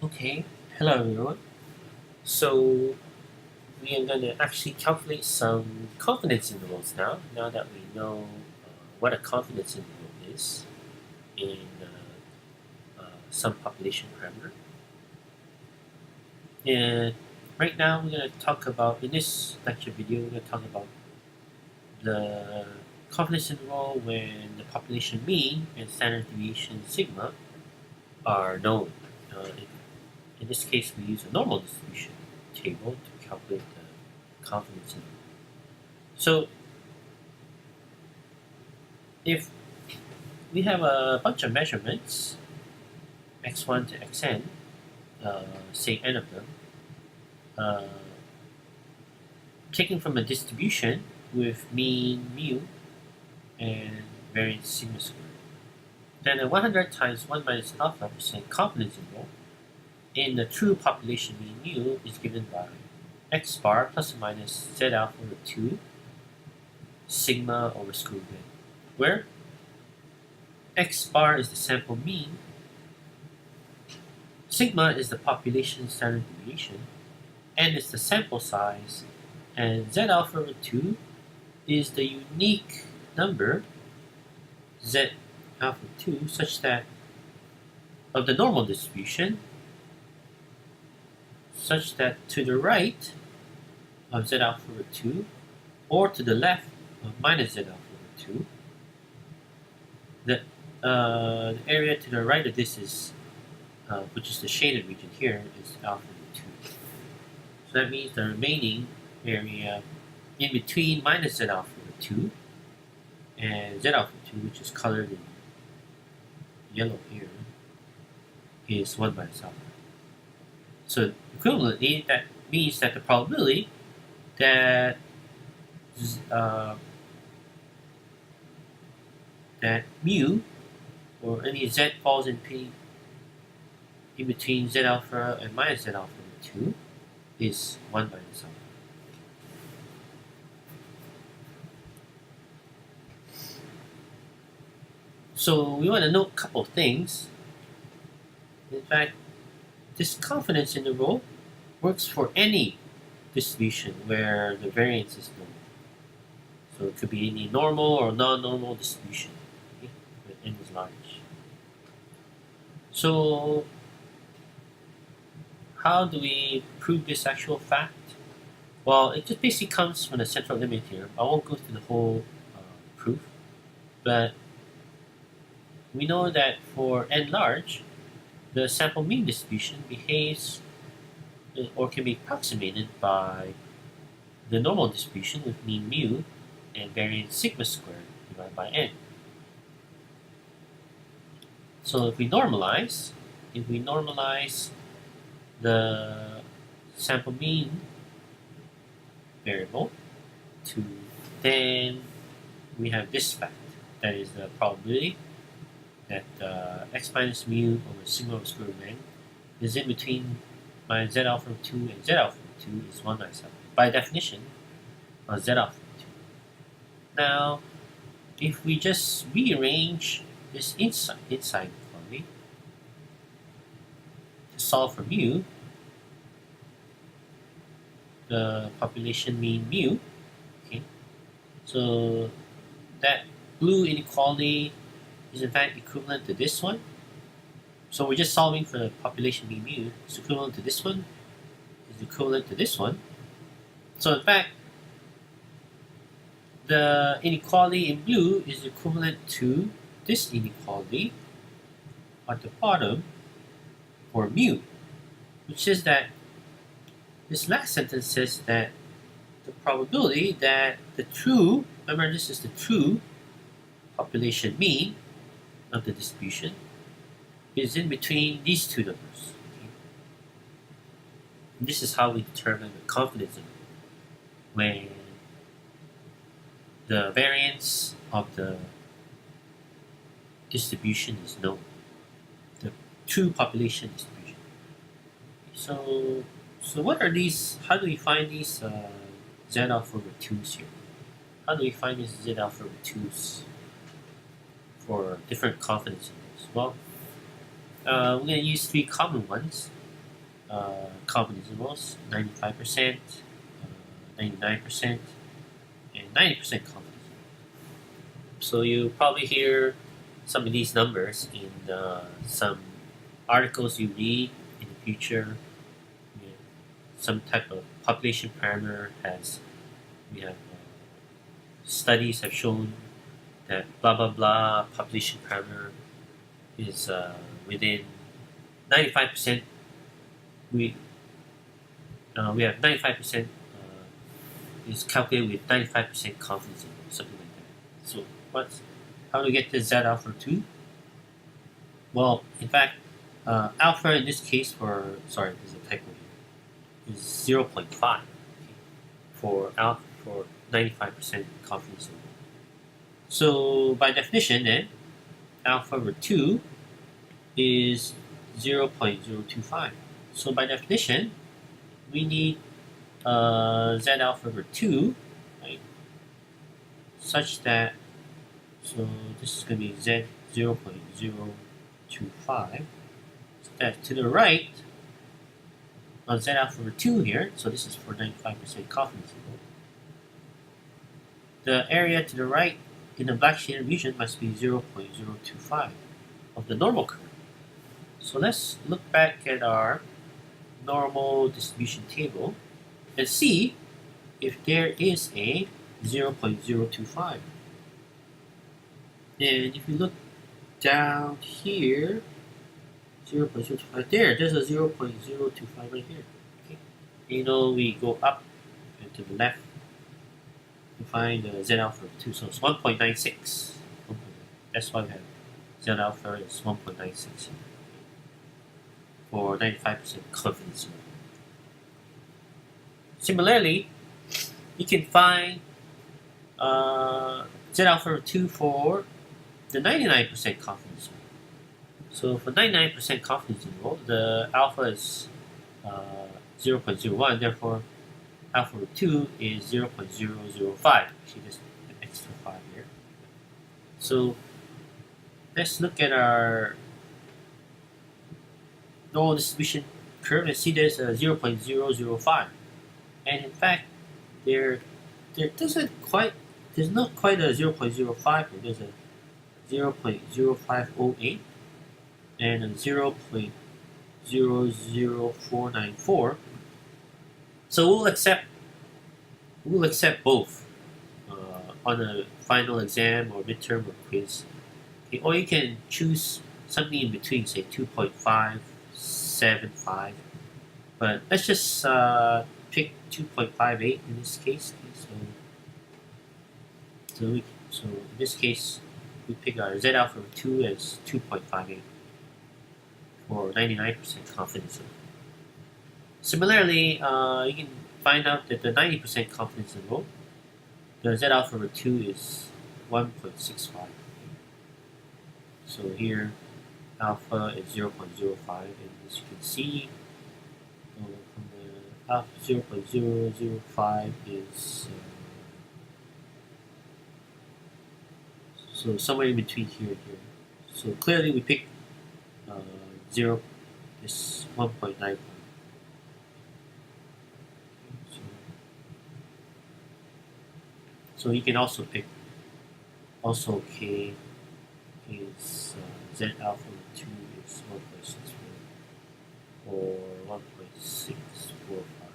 Okay, hello everyone. So we are going to actually calculate some confidence intervals now that we know what a confidence interval is in some population parameter. And right now we're going to talk about, in this lecture video, we're going to talk about the confidence interval when the population mean and standard deviation sigma are known. In this case, we use a normal distribution table to calculate the confidence interval. So if we have a bunch of measurements, x1 to xn, say n of them, uh, taken from a distribution with mean mu and variance sigma squared. Then a 100 times 1 minus alpha percent confidence interval in the true population mean mu is given by x bar plus or minus z alpha over 2 sigma over square root n, where x bar is the sample mean, sigma is the population standard deviation, n is the sample size, and z alpha over 2 is the unique number z alpha 2 such that of the normal distribution such that to the right of z alpha over 2 or to the left of minus z alpha over 2, the area to the right of this is, which is the shaded region here, is alpha over 2. So that means the remaining area in between minus z alpha over 2 and z alpha 2, which is colored in yellow here, is 1 minus alpha. So equivalently, that means that the probability that that mu or any z falls in between z alpha and minus z alpha 2 is 1 minus alpha. So we want to note a couple of things. In fact, this confidence interval works for any distribution where the variance is known. So it could be any normal or non-normal distribution, okay, where n is large. So how do we prove this actual fact? Well, it just basically comes from the central limit here. I won't go through the whole proof, but we know that for n large, the sample mean distribution behaves or can be approximated by the normal distribution with mean mu and variance sigma squared divided by n. So if we normalize the sample mean variable to, then we have this fact, that is the probability that x minus mu over sigma over square root n is in between minus z alpha of 2 and z alpha of 2 is 1 minus alpha. By definition, z alpha of 2. Now, if we just rearrange this inside inequality to solve for mu, the population mean mu, okay, so that blue inequality is in fact equivalent to this one. So we're just solving for the population mean mu. It's equivalent to this one. Is equivalent to this one. So in fact, the inequality in blue is equivalent to this inequality at the bottom for mu, which is that this last sentence says that the probability that the true, remember this is the true population mean of the distribution, is in between these two numbers. Okay? This is how we determine the confidence interval when the variance of the distribution is known, the true population distribution. So what are these? How do we find these z alpha over 2's here? How do we find these z alpha over 2's for different confidence intervals? Well, we're going to use three common ones. confidence intervals: 95%, 99%, and 90% confidence. So you probably hear some of these numbers in some articles you read in the future. You know, some type of population parameter has we have studies have shown that blah blah blah population parameter is within 95%. We have 95% is calculated with 95% confidence interval, something like that. So how do we get to Z alpha 2? Well, in fact, alpha in this case there's a typo here, is 0.5 for 95% confidence interval. So by definition then, alpha over 2 is 0.025. So by definition, we need Z alpha over 2, right, such that, so this is going to be Z 0.025, so that to the right on Z alpha over 2 here, so this is for 95% confidence interval, the area to the right in the black shaded region must be 0.025 of the normal curve. So let's look back at our normal distribution table and see if there is a 0.025. And if you look down here, 0.025, there's a 0.025 right here. Okay. You know, we go up and to the left to find Z alpha of 2, so it's 1.96. That's why we have Z alpha is 1.96 for 95% confidence. Similarly, you can find Z alpha of 2 for the 99% confidence interval. So for 99% confidence interval, the alpha is 0.01, therefore alpha of 2 is 0.005. See this extra 5 here. So let's look at our normal distribution curve and see there's a 0.005. And in fact, there's not quite a 0.05, but there's a 0.0508 and a 0.00494. So we'll accept both on a final exam or midterm or quiz. Okay, or you can choose something in between, say 2.575. But let's just pick 2.58 in this case. So in this case, we pick our Z alpha of 2 as 2.58 for 99% confidence interval. Similarly, you can find out that the 90% confidence interval, the Z alpha over 2 is 1.65. So here, alpha is 0.05, and as you can see, from the alpha 0.005 is so somewhere in between here and here. So clearly we pick 0 is 1.9. So you can also pick K is Z alpha 2 is 1.64 or 1.645.